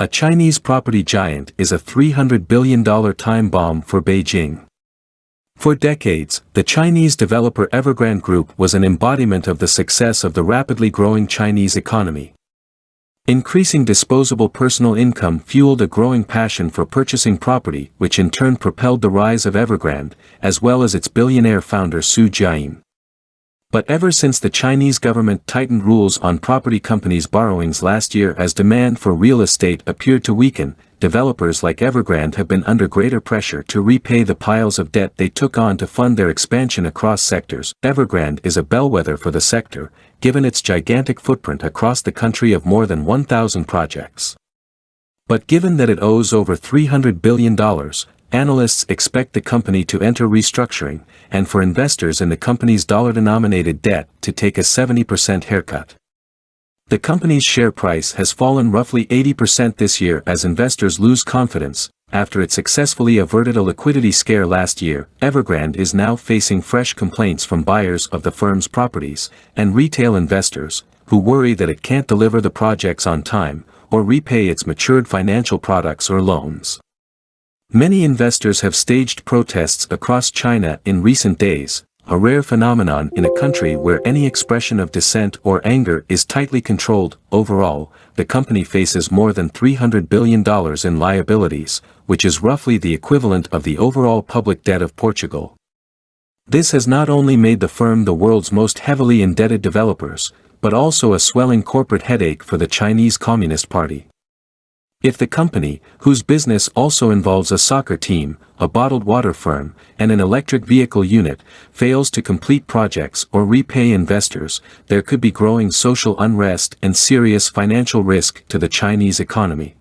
A Chinese property giant is a $300 billion time bomb for Beijing. For decades, the Chinese developer Evergrande Group was an embodiment of the success of the rapidly growing Chinese economy. Increasing disposable personal income fueled a growing passion for purchasing property, which in turn propelled the rise of Evergrande, as well as its billionaire founder Xu Jiayin. But ever since the Chinese government tightened rules on property companies' borrowings last year as demand for real estate appeared to weaken, developers like Evergrande have been under greater pressure to repay the piles of debt they took on to fund their expansion across sectors. Evergrande is a bellwether for the sector, given its gigantic footprint across the country of more than 1,000 projects. But given that it owes over $300 billion, analysts expect the company to enter restructuring, and for investors in the company's dollar-denominated debt to take a 70% haircut. The company's share price has fallen roughly 80% this year as investors lose confidence. After it successfully averted a liquidity scare last year, Evergrande is now facing fresh complaints from buyers of the firm's properties, and retail investors, who worry that it can't deliver the projects on time, or repay its matured financial products or loans. Many investors have staged protests across China in recent days, a rare phenomenon in a country where any expression of dissent or anger is tightly controlled. Overall, the company faces more than $300 billion in liabilities, which is roughly the equivalent of the overall public debt of Portugal. This has not only made the firm the world's most heavily indebted developers, but also a swelling corporate headache for the Chinese Communist Party. If the company, whose business also involves a soccer team, a bottled water firm, and an electric vehicle unit, fails to complete projects or repay investors, there could be growing social unrest and serious financial risk to the Chinese economy.